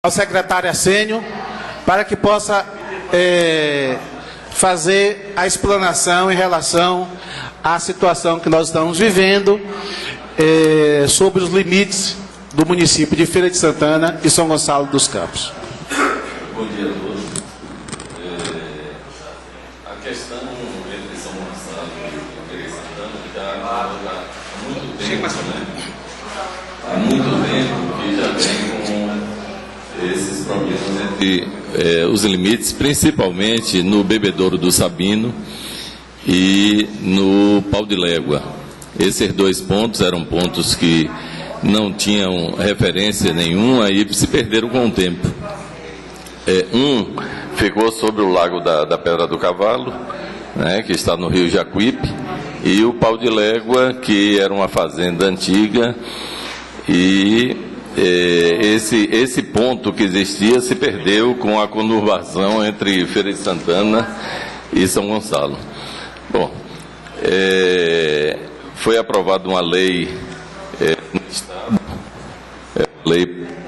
ao secretário Arsênio para que possa fazer a explanação em relação à situação que nós estamos vivendo sobre os limites do município de Feira de Santana e São Gonçalo dos Campos. Bom dia a todos. A questão entre São Gonçalo e Feira de Santana já há muito tempo, né? Há muito tempo que já vem com esses problemas entre os limites, principalmente no Bebedouro do Sabino e no Pau de Légua. Esses dois pontos eram pontos que não tinham referência nenhuma e se perderam com o tempo. Um ficou sobre o Lago da Pedra do Cavalo, né, que está no Rio Jacuípe, e o Pau de Légua, que era uma fazenda antiga, e esse ponto que existia se perdeu com a conurbação entre Feira de Santana e São Gonçalo. Bom, foi aprovada uma lei no Estado,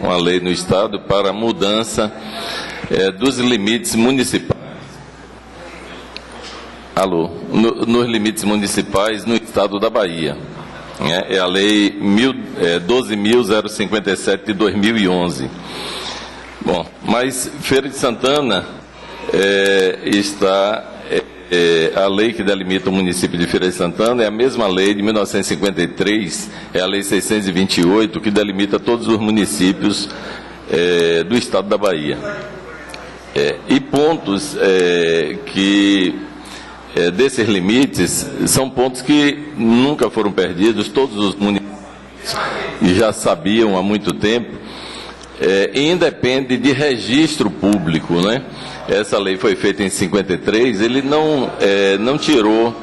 uma lei no Estado para a mudança dos limites municipais. Nos limites municipais no Estado da Bahia. É a Lei 12.057 de 2011. Bom, mas Feira de Santana está... a lei que delimita o município de Feira de Santana é a mesma lei de 1953, é a Lei 628, que delimita todos os municípios do Estado da Bahia. E pontos desses limites são pontos que nunca foram perdidos, todos os municípios já sabiam há muito tempo, e independe de registro público, né? Essa lei foi feita em 53, ele não tirou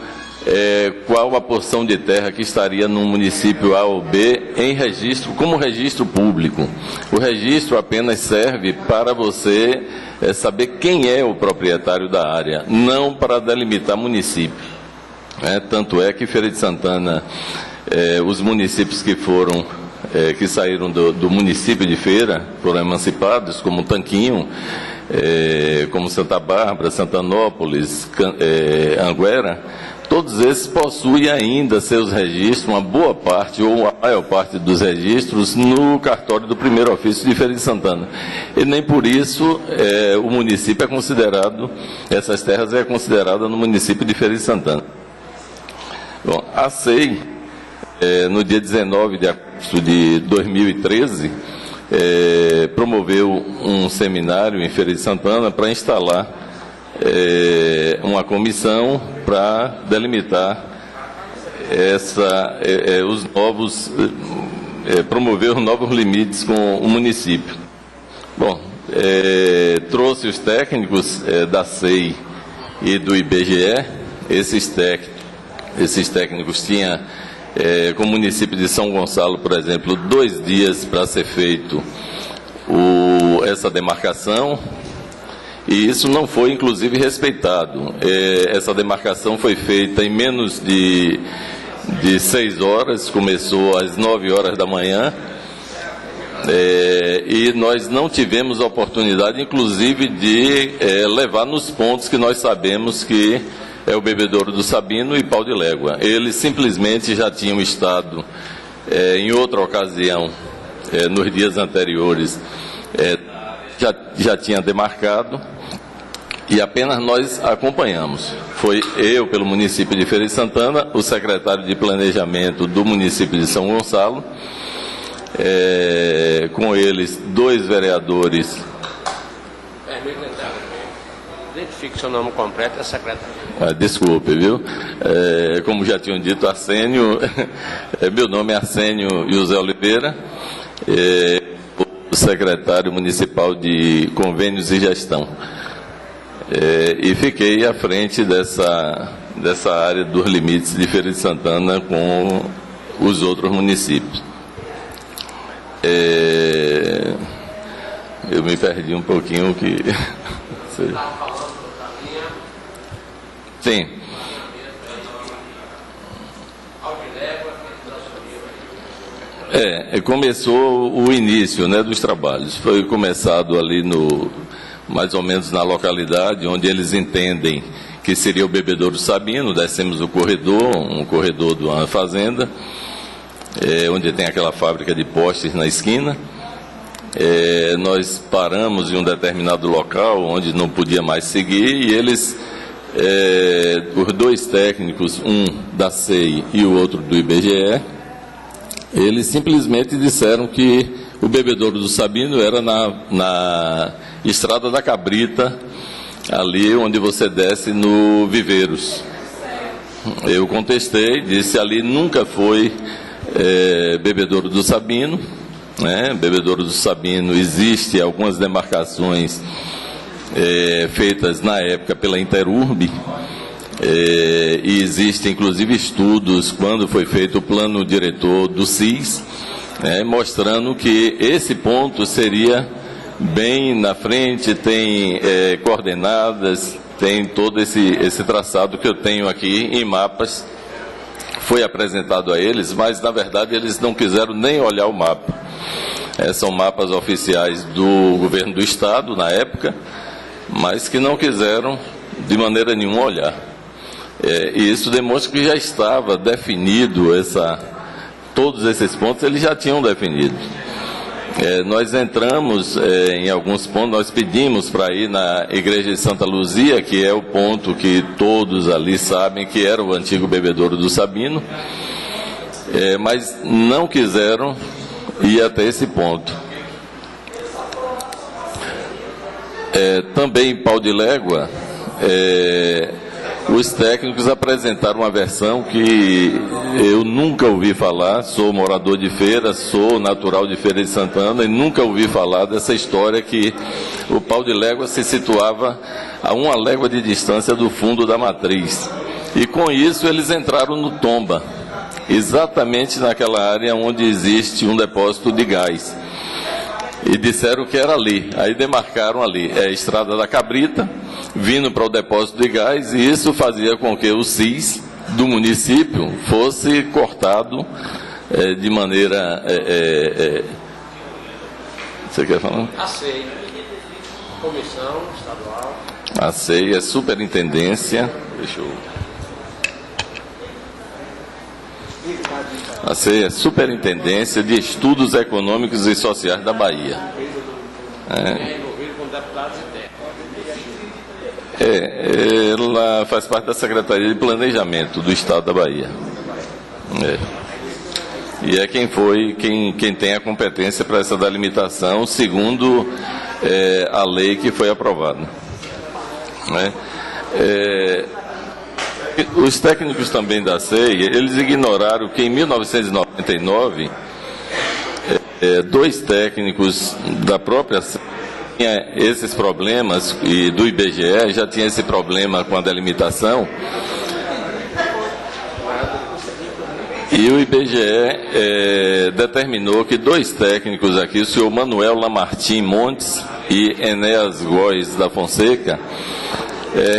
qual a porção de terra que estaria no município A ou B em registro, como registro público. O registro apenas serve para você saber quem é o proprietário da área, não para delimitar município. Tanto é que Feira de Santana, os municípios que saíram do município de Feira, foram emancipados, como Tanquinho, como Santa Bárbara, Santanópolis, Anguera, todos esses possuem ainda seus registros, uma boa parte ou a maior parte dos registros no cartório do primeiro ofício de Feira de Santana. E nem por isso o município é considerado, essas terras é considerada no município de Feira de Santana. Bom, a SEI, no dia 19 de agosto de 2013, promoveu um seminário em Feira de Santana para instalar uma comissão para delimitar promover os novos limites com o município. Bom, trouxe os técnicos da SEI e do IBGE. Esses técnicos tinham, com o município de São Gonçalo, por exemplo, 2 dias para ser feito essa demarcação, e isso não foi, inclusive, respeitado. Essa demarcação foi feita em menos de 6 horas, começou às 9 horas da manhã, e nós não tivemos a oportunidade, inclusive, de levar nos pontos que nós sabemos que é o Bebedouro do Sabino e Pau de Légua. Eles simplesmente já tinham estado, em outra ocasião, nos dias anteriores, já tinha demarcado, e apenas nós acompanhamos. Foi eu, pelo município de Feira de Santana, o secretário de Planejamento do município de São Gonçalo, com eles 2 vereadores. Identifique seu nome completo, é secretário. Desculpe, viu? Como já tinham dito, Arsênio, meu nome é Arsênio José Oliveira, o secretário municipal de Convênios e Gestão. E fiquei à frente dessa área dos limites de Feira de Santana com os outros municípios. Eu me perdi um pouquinho que... Sim. Começou o início, né, dos trabalhos. Foi começado ali mais ou menos na localidade onde eles entendem que seria o bebedouro Sabino. Descemos o corredor, um corredor de uma fazenda, onde tem aquela fábrica de postes na esquina. Nós paramos em um determinado local onde não podia mais seguir, e eles, os dois técnicos, um da CEI e o outro do IBGE, eles simplesmente disseram que o bebedouro do Sabino era na Estrada da Cabrita, ali onde você desce no Viveiros. Eu contestei, disse ali nunca foi bebedouro do Sabino, né? Bebedouro do Sabino existe algumas demarcações feitas na época pela Interurb, e existem inclusive estudos quando foi feito o plano diretor do CIS, mostrando que esse ponto seria bem na frente, tem coordenadas, tem todo esse traçado que eu tenho aqui em mapas. Foi apresentado a eles, mas na verdade eles não quiseram nem olhar o mapa. São mapas oficiais do governo do estado na época, mas que não quiseram de maneira nenhuma olhar. E isso demonstra que já estava definido, todos esses pontos eles já tinham definido. Nós entramos em alguns pontos, nós pedimos para ir na igreja de Santa Luzia, que é o ponto que todos ali sabem que era o antigo bebedouro do Sabino, mas não quiseram ir até esse ponto. Também em Pau de Légua, os técnicos apresentaram uma versão que eu nunca ouvi falar. Sou morador de Feira, sou natural de Feira de Santana e nunca ouvi falar dessa história que o Pau de Légua se situava a 1 légua de distância do fundo da matriz. E com isso eles entraram no Tomba, exatamente naquela área onde existe um depósito de gás. E disseram que era ali, aí demarcaram ali, a Estrada da Cabrita, vindo para o depósito de gás, e isso fazia com que o CIS do município fosse cortado de maneira... Você quer falar? A CEI, Comissão Estadual. A CEI é Superintendência... A CEI é Superintendência de Estudos Econômicos e Sociais da Bahia. Envolvido com deputados e técnicos. Ela faz parte da Secretaria de Planejamento do Estado da Bahia. E é quem tem a competência para essa delimitação, segundo a lei que foi aprovada. Os técnicos também da CEI, eles ignoraram que em 1999, dois técnicos da própria CEI tinham esses problemas, e do IBGE já tinha esse problema com a delimitação, e o IBGE determinou que dois técnicos aqui, o senhor Manuel Lamartim Montes e Enéas Góes da Fonseca,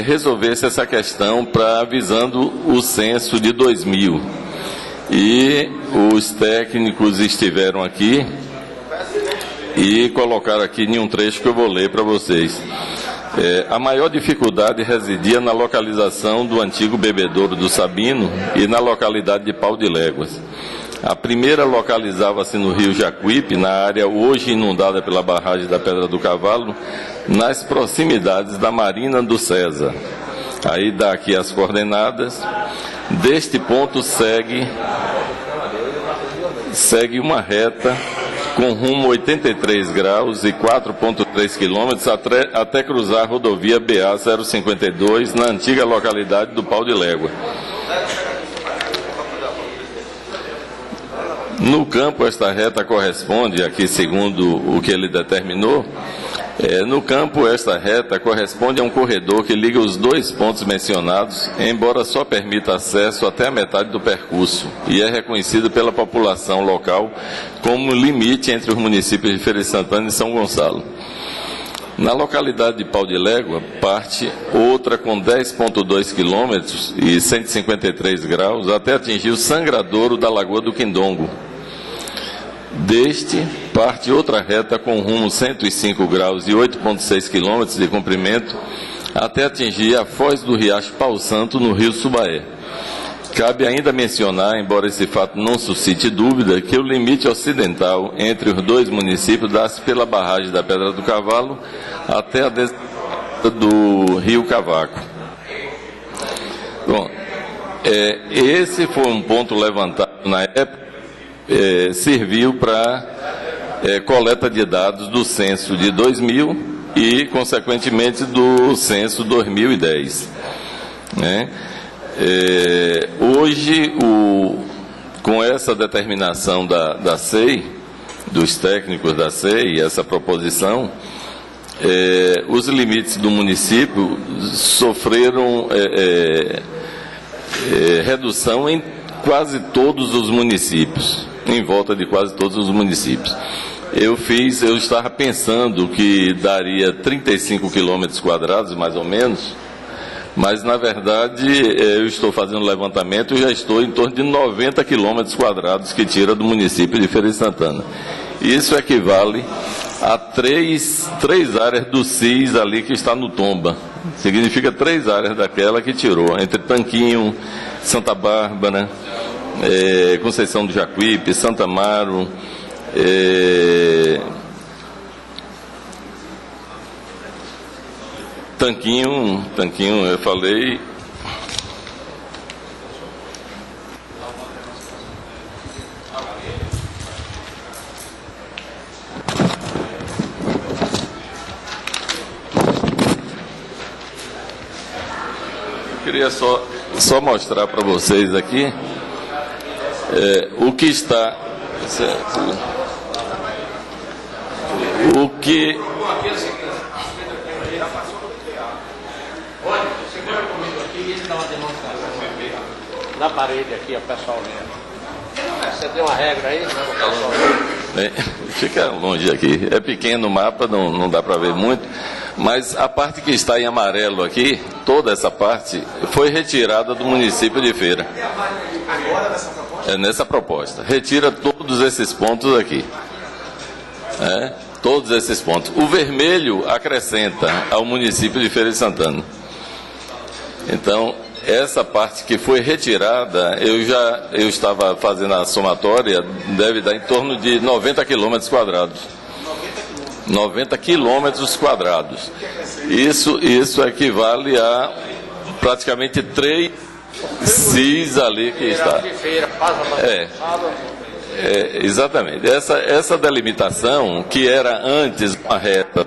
resolvesse essa questão visando o censo de 2000. E os técnicos estiveram aqui e colocaram aqui em um trecho que eu vou ler para vocês. A maior dificuldade residia na localização do antigo bebedouro do Sabino e na localidade de Pau de Léguas. A primeira localizava-se no rio Jacuípe, na área hoje inundada pela barragem da Pedra do Cavalo, nas proximidades da Marina do César. Aí dá aqui as coordenadas. Deste ponto segue uma reta com rumo 83 graus e 4,3 quilômetros até cruzar a rodovia BA 052 na antiga localidade do Pau de Légua. No campo, esta reta corresponde, aqui segundo o que ele determinou, no campo, esta reta corresponde a um corredor que liga os dois pontos mencionados, embora só permita acesso até a metade do percurso, e é reconhecido pela população local como limite entre os municípios de Feira de Santana e São Gonçalo. Na localidade de Pau de Légua, parte outra com 10,2 quilômetros e 153 graus até atingir o sangradouro da Lagoa do Quindongo. Deste, parte outra reta com rumo 105 graus e 8,6 quilômetros de comprimento até atingir a foz do Riacho Pau Santo, no rio Subaé. Cabe ainda mencionar, embora esse fato não suscite dúvida, que o limite ocidental entre os dois municípios dá-se pela barragem da Pedra do Cavalo até a descida do rio Cavaco. Bom, esse foi um ponto levantado na época, serviu para coleta de dados do censo de 2000 e, consequentemente, do censo 2010. Né? Hoje, com essa determinação da SEI, dos técnicos da SEI, essa proposição, os limites do município sofreram redução em quase todos os municípios, em volta de quase todos os municípios. Eu estava pensando que daria 35 quilômetros quadrados, mais ou menos, mas, na verdade, eu estou fazendo levantamento e já estou em torno de 90 quilômetros quadrados que tira do município de Feira de Santana. Isso equivale a três áreas do CIS ali que está no Tomba. Significa 3 áreas daquela que tirou, entre Tanquinho, Santa Bárbara, Conceição do Jacuípe, Santa Amaro, Tanquinho, eu falei. Eu queria só mostrar para vocês aqui o que está. O que. Na parede aqui, o pessoal vendo. Você tem uma regra aí? Fica longe aqui. É pequeno o mapa, não dá para ver muito. Mas a parte que está em amarelo aqui, toda essa parte, foi retirada do município de Feira. Agora nessa proposta? Nessa proposta. Retira todos esses pontos aqui. Todos esses pontos. O vermelho acrescenta ao município de Feira de Santana. Então, essa parte que foi retirada, eu estava fazendo a somatória, deve dar em torno de 90 quilômetros quadrados. 90 quilômetros quadrados. Isso equivale a praticamente 3 CIS ali que está. Exatamente. Essa delimitação, que era antes uma reta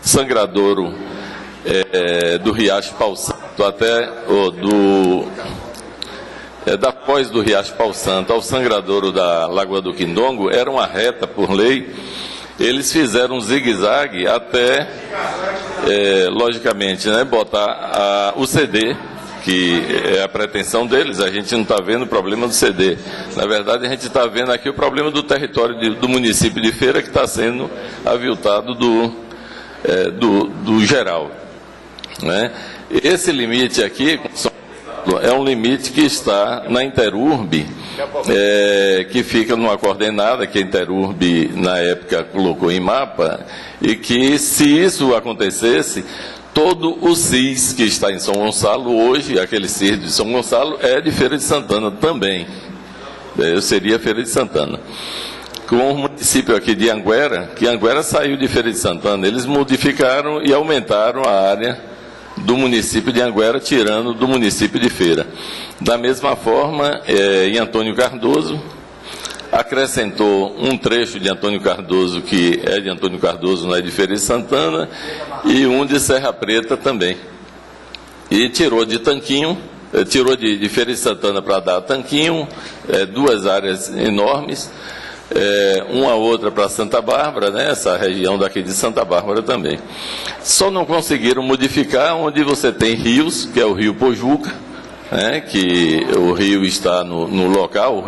sangradouro do Riacho Pau Santo até da foz do Riacho Pau Santo ao sangradouro da Lagoa do Quindongo, era uma reta por lei. Eles fizeram um zigue-zague até, logicamente, botar o CD, que é a pretensão deles. A gente não está vendo o problema do CD. Na verdade, a gente está vendo aqui o problema be território do município de Feira, que está sendo aviltado do geral. Né? Esse limite aqui é um limite que está na Interurb, que fica numa coordenada que a Interurb, na época, colocou em mapa, e que, se isso acontecesse, todo o CIS que está em São Gonçalo hoje, aquele CIS de São Gonçalo, é de Feira de Santana também. Seria Feira de Santana. Com o município aqui de Anguera, que Anguera saiu de Feira de Santana, eles modificaram e aumentaram a área do município de Anguera, tirando do município de Feira. Da mesma forma, em Antônio Cardoso, acrescentou um trecho de Antônio Cardoso, que é de Antônio Cardoso, não é de Feira de Santana, e um de Serra Preta também. E tirou de Tanquinho, tirou de Feira de Santana para dar Tanquinho, 2 áreas enormes, uma outra para Santa Bárbara, né, essa região daqui de Santa Bárbara também. Só não conseguiram modificar onde você tem rios, que é o rio Pojuca, que o rio está no local,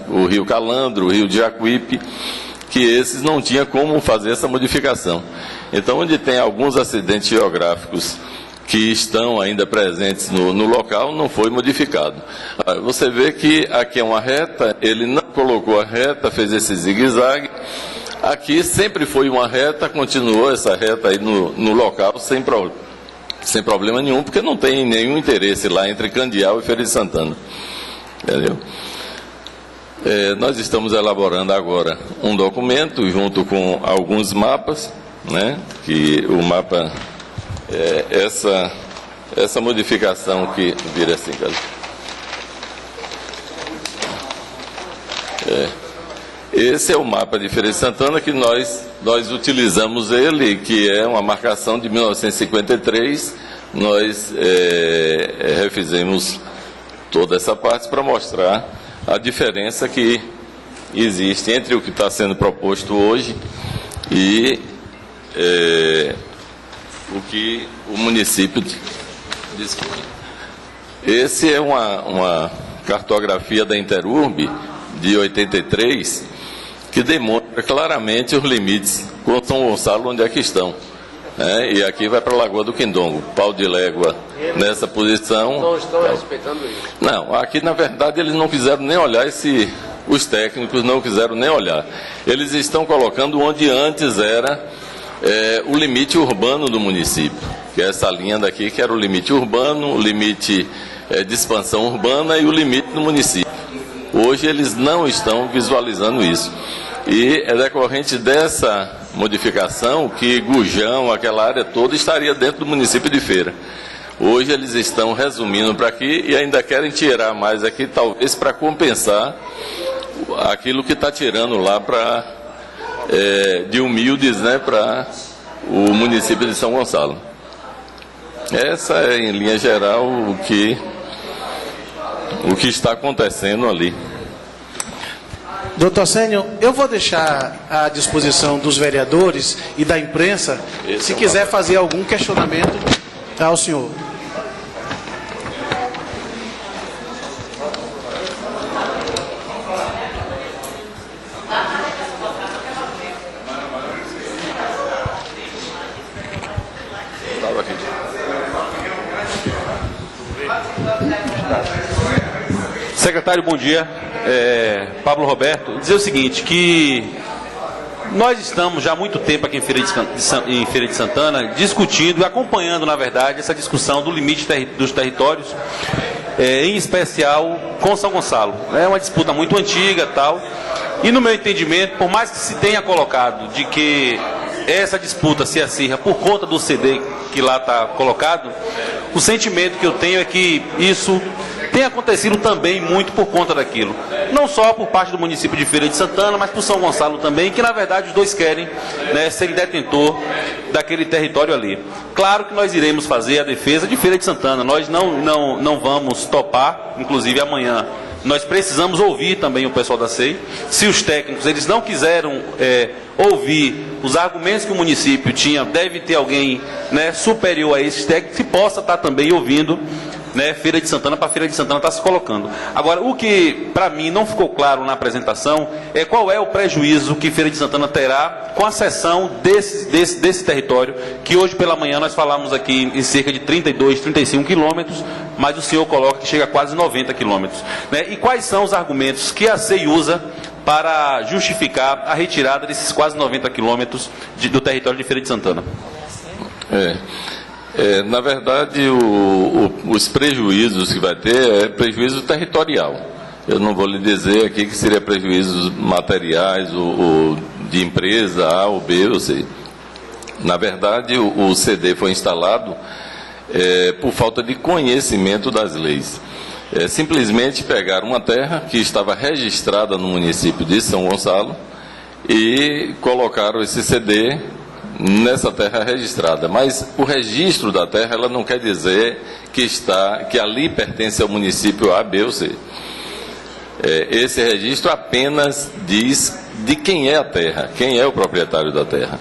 o rio Calandro, o rio de Jacuípe, que esses não tinha como fazer essa modificação. Então, onde tem alguns acidentes geográficos que estão ainda presentes no local não foi modificado. Você vê que aqui é uma reta, ele não colocou a reta, fez esse zigue-zague. Aqui sempre foi uma reta, continuou essa reta aí no local sem problema nenhum, porque não tem nenhum interesse lá entre Candial e Feira de Santana. Entendeu? Nós estamos elaborando agora um documento junto com alguns mapas, né? Que o mapa, essa modificação que vira assim, cara. Esse é o mapa de Feira de Santana que nós utilizamos ele, que é uma marcação de 1953. Nós refizemos toda essa parte para mostrar a diferença que existe entre o que está sendo proposto hoje e o que o município dispõe. Esse é uma cartografia da Interurb de 83, que demonstra claramente os limites com São Gonçalo, onde é que estão. E aqui vai para a Lagoa do Quindongo, pau de légua nessa posição. Não estão respeitando isso. Não, aqui na verdade eles não quiseram nem olhar os técnicos não quiseram nem olhar. Eles estão colocando onde antes era o limite urbano do município, que é essa linha daqui, que era o limite urbano, o limite de expansão urbana e o limite do município. Hoje eles não estão visualizando isso. E é decorrente dessa modificação que Gujão, aquela área toda, estaria dentro do município de Feira. Hoje eles estão resumindo para aqui e ainda querem tirar mais aqui, talvez para compensar aquilo que está tirando lá de Humildes, né, para o município de São Gonçalo. Essa é, em linha geral, o que está acontecendo ali. Doutor Sênio, eu vou deixar à disposição dos vereadores e da imprensa, se quiser fazer algum questionamento ao senhor. Secretário, bom dia. Pablo Roberto, dizer o seguinte, que nós estamos já há muito tempo aqui em Feira de Santana discutindo e acompanhando, na verdade, essa discussão do limite dos territórios, em especial com São Gonçalo. É uma disputa muito antiga, tal, e no meu entendimento, por mais que se tenha colocado de que essa disputa se acirra por conta do CD que lá está colocado, o sentimento que eu tenho é que isso tem acontecido também muito por conta daquilo. Não só por parte do município de Feira de Santana, mas por São Gonçalo também, que na verdade os dois querem, né, ser detentor daquele território ali. Claro que nós iremos fazer a defesa de Feira de Santana, nós não vamos topar, inclusive amanhã. Nós precisamos ouvir também o pessoal da SEI. Se os técnicos eles não quiseram ouvir os argumentos que o município tinha, deve ter alguém, né, superior a esses técnicos que possa estar também ouvindo, né, Feira de Santana, para Feira de Santana estar se colocando. Agora, o que para mim não ficou claro na apresentação é qual é o prejuízo que Feira de Santana terá com a cessão desse território, que hoje pela manhã nós falamos aqui em cerca de 32, 35 quilômetros, mas o senhor coloca que chega a quase 90 quilômetros. Né? E quais são os argumentos que a SEI usa para justificar a retirada desses quase 90 quilômetros do território de Feira de Santana? Na verdade, os prejuízos que vai ter é prejuízo territorial. Eu não vou lhe dizer aqui que seria prejuízos materiais ou de empresa A ou B ou C. Na verdade, o CD foi instalado por falta de conhecimento das leis. Simplesmente pegaram uma terra que estava registrada no município de São Gonçalo e colocaram esse CD nessa terra registrada, mas o registro da terra ela não quer dizer que ali pertence ao município A, B ou C. Esse registro apenas diz de quem é a terra, quem é o proprietário da terra.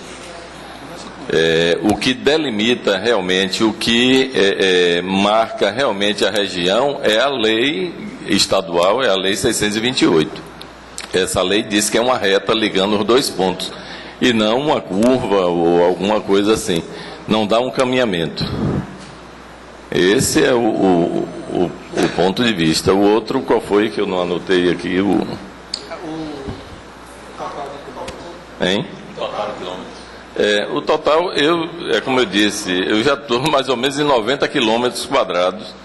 O que delimita realmente, o que marca realmente a região é a lei estadual, é a lei 628. Essa lei diz que é uma reta ligando os dois pontos, e não uma curva ou alguma coisa assim. Não dá um caminhamento. Esse é o ponto de vista. O outro, qual foi que eu não anotei aqui? Hein? O total, como eu disse, eu já estou mais ou menos em 90 quilômetros quadrados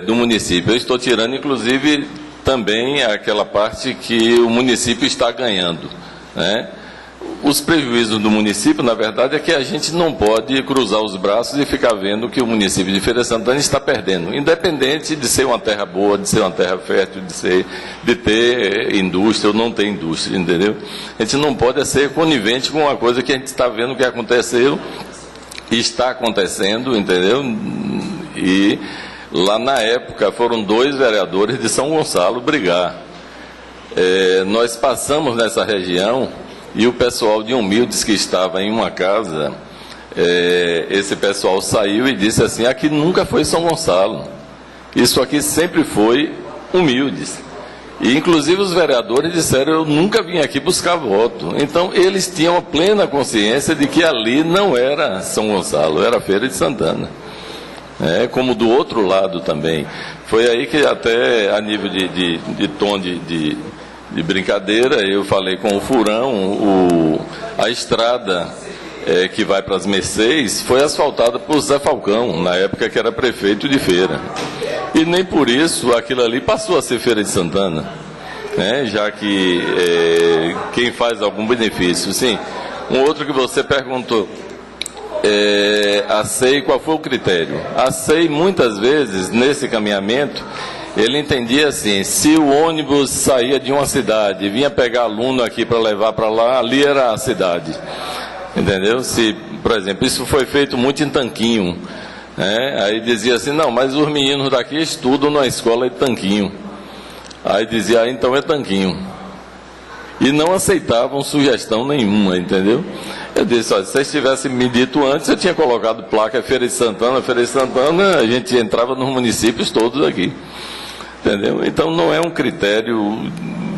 do município. Eu estou tirando, inclusive, também aquela parte que o município está ganhando, né? Os prejuízos do município, na verdade, é que a gente não pode cruzar os braços e ficar vendo que o município de Feira de Santana está perdendo, independente de ser uma terra boa, de ser uma terra fértil, de ter indústria ou não ter indústria, entendeu? A gente não pode ser conivente com uma coisa que a gente está vendo que aconteceu e está acontecendo, entendeu? E lá na época foram 2 vereadores de São Gonçalo brigar. Nós passamos nessa região e o pessoal de Humildes que estava em uma casa, esse pessoal saiu e disse assim: aqui nunca foi São Gonçalo, isso aqui sempre foi Humildes. E inclusive os vereadores disseram: eu nunca vim aqui buscar voto. Então eles tinham a plena consciência de que ali não era São Gonçalo, era Feira de Santana. Como do outro lado também. Foi aí que até a nível de tom de brincadeira, eu falei com o Furão, a estrada que vai para as Mercês foi asfaltada por Zé Falcão, na época que era prefeito de Feira. E nem por isso aquilo ali passou a ser Feira de Santana, né? Já que quem faz algum benefício. Sim, um outro que você perguntou, a SEI, qual foi o critério? A SEI, muitas vezes, nesse caminhamento, ele entendia assim: se o ônibus saía de uma cidade e vinha pegar aluno aqui para levar para lá, ali era a cidade. Entendeu? Se, por exemplo, isso foi feito muito em Tanquinho, né? Aí dizia assim: não, mas os meninos daqui estudam na escola de Tanquinho. Aí dizia: então é Tanquinho. E não aceitavam sugestão nenhuma, entendeu? Eu disse: olha, se vocês tivessem me dito antes, eu tinha colocado placa Feira de Santana, a gente entrava nos municípios todos aqui. Entendeu? Então não é um critério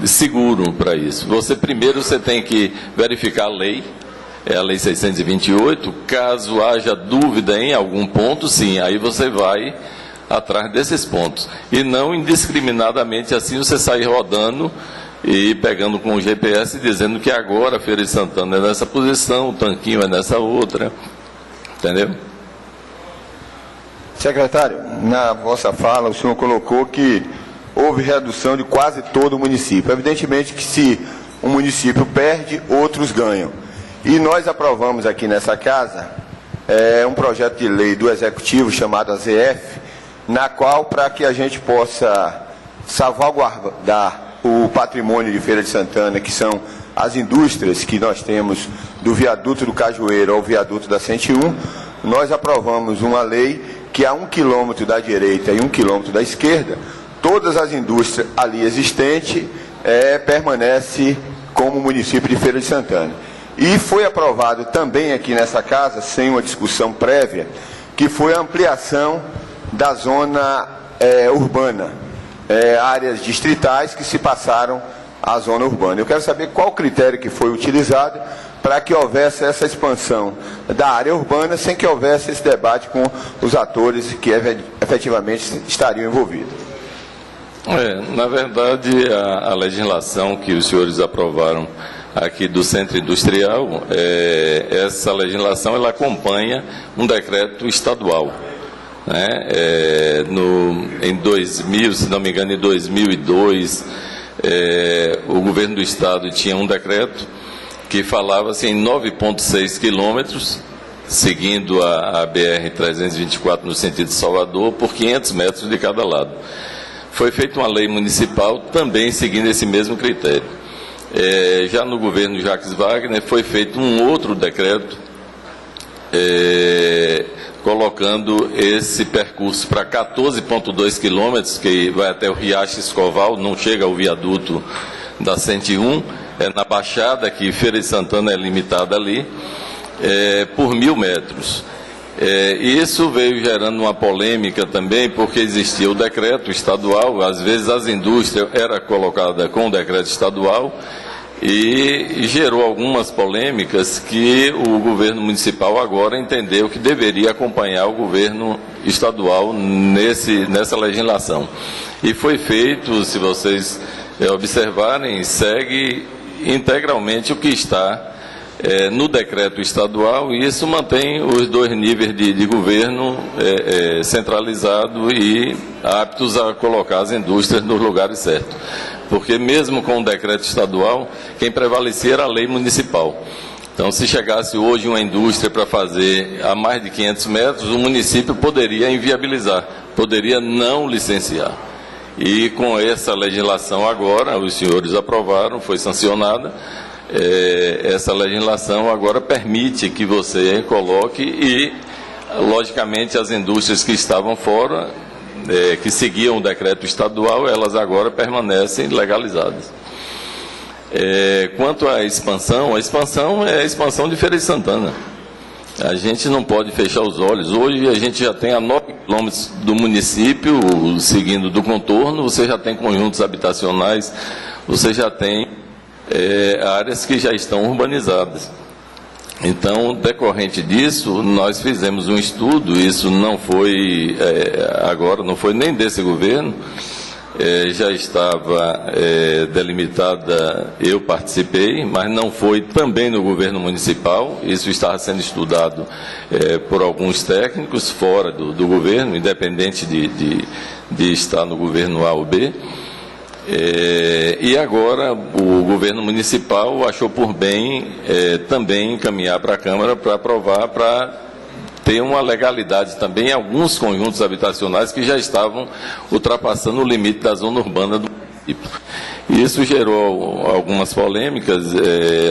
seguro para isso. Primeiro você tem que verificar a lei, a lei 628, caso haja dúvida em algum ponto, sim, aí você vai atrás desses pontos. E não indiscriminadamente assim você sair rodando e pegando com o GPS dizendo que agora a Feira de Santana é nessa posição, o Tanquinho é nessa outra. Entendeu? Secretário, na vossa fala o senhor colocou que houve redução de quase todo o município. Evidentemente que se um município perde, outros ganham. E nós aprovamos aqui nessa casa um projeto de lei do Executivo chamado AZF, na qual, para que a gente possa salvaguardar o patrimônio de Feira de Santana, que são as indústrias que nós temos do viaduto do Cajueiro ao viaduto da 101, nós aprovamos uma lei que a 1 quilômetro da direita e 1 quilômetro da esquerda, todas as indústrias ali existentes permanecem como município de Feira de Santana. E foi aprovado também aqui nessa casa, sem uma discussão prévia, que foi a ampliação da zona urbana, áreas distritais que se passaram à zona urbana. Eu quero saber qual o critério que foi utilizado para que houvesse essa expansão da área urbana sem que houvesse esse debate com os atores que efetivamente estariam envolvidos. Na verdade, a legislação que os senhores aprovaram aqui do Centro Industrial, essa legislação ela acompanha um decreto estadual. Em 2000, se não me engano, em 2002, o governo do estado tinha um decreto que falava assim, em 9,6 quilômetros, seguindo a BR-324 no sentido de Salvador, por 500 metros de cada lado. Foi feita uma lei municipal também seguindo esse mesmo critério. Já no governo Jacques Wagner foi feito um outro decreto colocando esse percurso para 14,2 quilômetros, que vai até o Riacho Escoval, não chega ao viaduto da 101, na Baixada, que Feira de Santana é limitada ali, por 1.000 metros. Isso veio gerando uma polêmica também, porque existia o decreto estadual, às vezes as indústrias eram colocadas com o decreto estadual, e gerou algumas polêmicas que o governo municipal agora entendeu que deveria acompanhar o governo estadual nessa legislação. E foi feito, se vocês observarem, segue integralmente o que está no decreto estadual, e isso mantém os dois níveis de governo centralizado e aptos a colocar as indústrias nos lugares certos. Porque mesmo com o decreto estadual, quem prevalecia era a lei municipal. Então, se chegasse hoje uma indústria para fazer a mais de 500 metros, o município poderia inviabilizar, poderia não licenciar. E com essa legislação agora, os senhores aprovaram, foi sancionada, essa legislação agora permite que você coloque e, logicamente, as indústrias que estavam fora, que seguiam o decreto estadual, elas agora permanecem legalizadas. Quanto à expansão, é a expansão de Feira de Santana. A gente não pode fechar os olhos. Hoje a gente já tem a 9 quilômetros do município, seguindo do contorno, você já tem conjuntos habitacionais, você já tem áreas que já estão urbanizadas. Então, decorrente disso, nós fizemos um estudo, isso não foi agora, não foi nem desse governo, já estava delimitada, eu participei, mas não foi também no governo municipal, isso estava sendo estudado por alguns técnicos fora do governo, independente de estar no governo A ou B. E agora o governo municipal achou por bem também encaminhar para a Câmara para aprovar, para ter uma legalidade também em alguns conjuntos habitacionais que já estavam ultrapassando o limite da zona urbana do município. Isso gerou algumas polêmicas,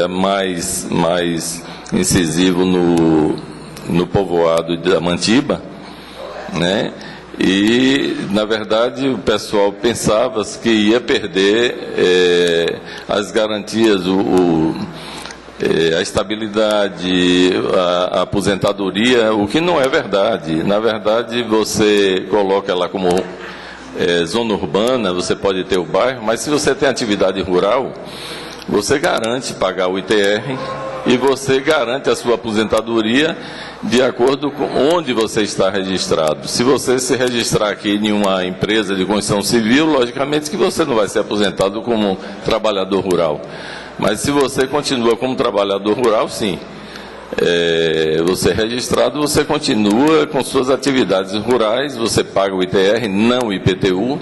mais incisivo no povoado da Mantiba, né? E, na verdade, o pessoal pensava que ia perder as garantias, a estabilidade, a aposentadoria, o que não é verdade. Na verdade, você coloca lá como zona urbana, você pode ter o bairro, mas se você tem atividade rural, você garante pagar o ITR e você garante a sua aposentadoria de acordo com onde você está registrado. Se você se registrar aqui em uma empresa de construção civil, logicamente que você não vai ser aposentado como trabalhador rural. Mas se você continua como trabalhador rural, sim. Você é registrado, você continua com suas atividades rurais, você paga o ITR, não o IPTU,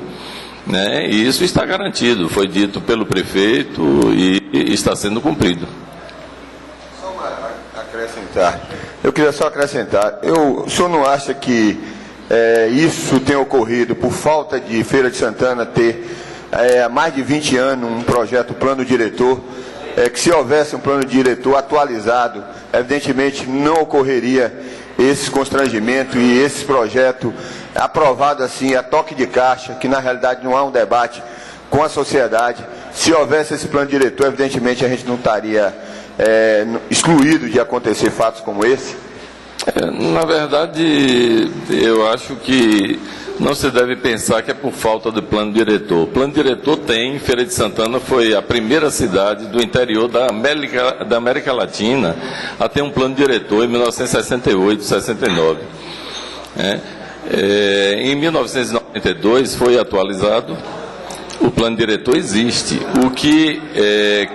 né? E isso está garantido, foi dito pelo prefeito e está sendo cumprido. Só acrescentar. Eu queria só acrescentar. O senhor não acha que isso tem ocorrido por falta de Feira de Santana ter há mais de 20 anos um projeto plano diretor, que se houvesse um plano diretor atualizado, evidentemente não ocorreria esse constrangimento e esse projeto aprovado assim a toque de caixa, que na realidade não há um debate com a sociedade. Se houvesse esse plano diretor, evidentemente a gente não estaria excluído de acontecer fatos como esse? Na verdade, eu acho que não se deve pensar que é por falta de plano diretor. O plano diretor tem, Feira de Santana foi a primeira cidade do interior da América Latina a ter um plano diretor em 1968, 69. Em 1992 foi atualizado. O plano diretor existe. O que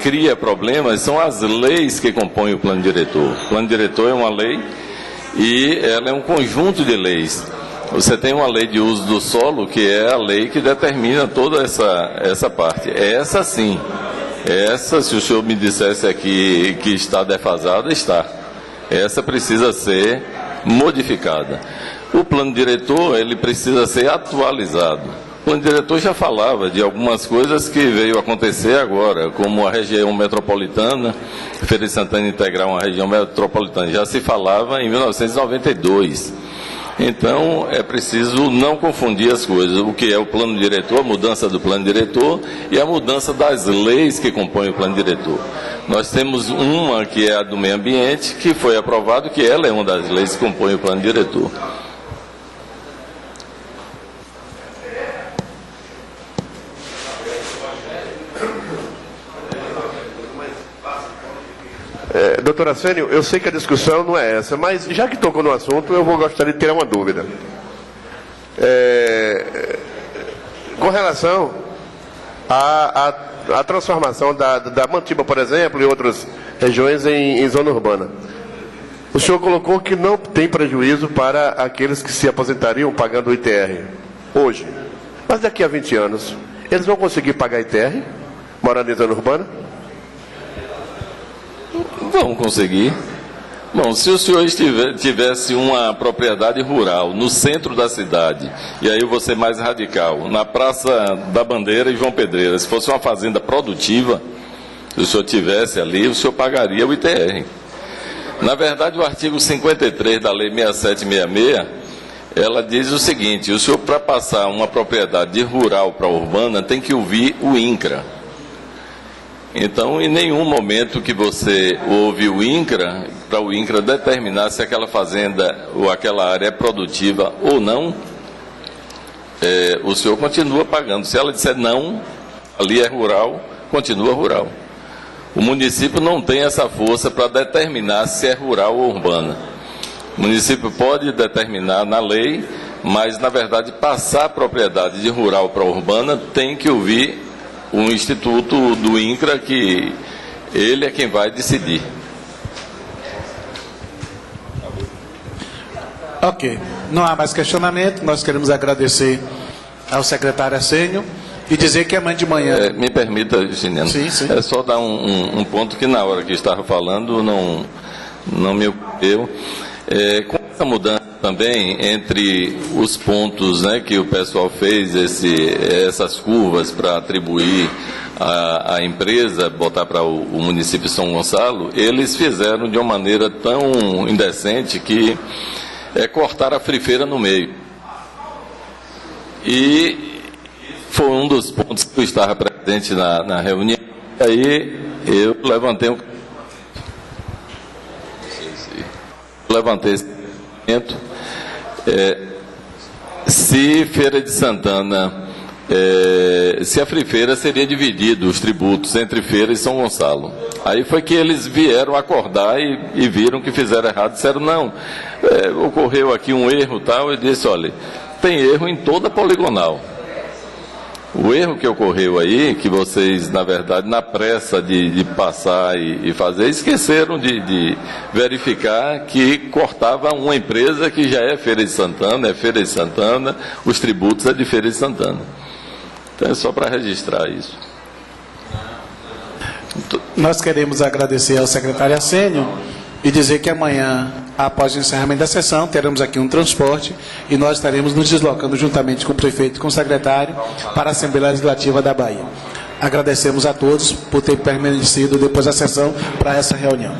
cria problemas são as leis que compõem o plano diretor. O plano diretor é uma lei e ela é um conjunto de leis. Você tem uma lei de uso do solo, que é a lei que determina toda essa parte. Essa sim. Essa, se o senhor me dissesse aqui que está defasada, está. Essa precisa ser modificada. O plano diretor, ele precisa ser atualizado. O plano diretor já falava de algumas coisas que veio acontecer agora, como a região metropolitana, Feira de Santana integrar uma região metropolitana. Já se falava em 1992. Então, é preciso não confundir as coisas. O que é o plano diretor, a mudança do plano diretor e a mudança das leis que compõem o plano diretor. Nós temos uma que é a do meio ambiente, que foi aprovado, que ela é uma das leis que compõem o plano diretor. Doutor Assênio, eu sei que a discussão não é essa, mas já que tocou no assunto, eu gostaria de ter uma dúvida. Com relação à transformação da Mantiba, por exemplo, e outras regiões em zona urbana. O senhor colocou que não tem prejuízo para aqueles que se aposentariam pagando o ITR hoje. Mas daqui a 20 anos, eles vão conseguir pagar ITR morando em zona urbana? Vão conseguir. Bom, se o senhor tivesse uma propriedade rural no centro da cidade, e aí eu vou ser mais radical, na Praça da Bandeira e João Pedreira, se fosse uma fazenda produtiva, se o senhor tivesse ali, o senhor pagaria o ITR. Na verdade, o artigo 53 da Lei 6766, ela diz o seguinte: o senhor, para passar uma propriedade de rural para urbana, tem que ouvir o INCRA. Então, em nenhum momento que você ouve o INCRA, para o INCRA determinar se aquela fazenda ou aquela área é produtiva ou não, o senhor continua pagando. Se ela disser não, ali é rural, continua rural. O município não tem essa força para determinar se é rural ou urbana. O município pode determinar na lei, mas, na verdade, passar a propriedade de rural para urbana tem que ouvir um instituto do INCRA, que ele é quem vai decidir. Ok. Não há mais questionamento. Nós queremos agradecer ao secretário Assênio e dizer que amanhã de manhã... me permita, Justiniano. Sim, sim. É só dar um ponto que na hora que estava falando não me ocorreu. Com essa mudança também, entre os pontos, né, que o pessoal fez, essas curvas para atribuir a empresa, botar para o município de São Gonçalo, eles fizeram de uma maneira tão indecente que cortaram a frifeira no meio. E foi um dos pontos que eu estava presente na reunião, e aí eu levantei esse momento. Se Feira de Santana, se a frifeira seria dividido os tributos entre Feira e São Gonçalo. Aí foi que eles vieram acordar e viram que fizeram errado, disseram não, ocorreu aqui um erro tal, e disse, olha, tem erro em toda a poligonal. O erro que ocorreu aí, que vocês, na verdade, na pressa de passar e fazer, esqueceram de verificar que cortava uma empresa que já é Feira de Santana, os tributos é de Feira de Santana. Então é só para registrar isso. Nós queremos agradecer ao secretário Assênio e dizer que amanhã, após o encerramento da sessão, teremos aqui um transporte e nós estaremos nos deslocando juntamente com o prefeito e com o secretário para a Assembleia Legislativa da Bahia. Agradecemos a todos por ter permanecido depois da sessão para essa reunião.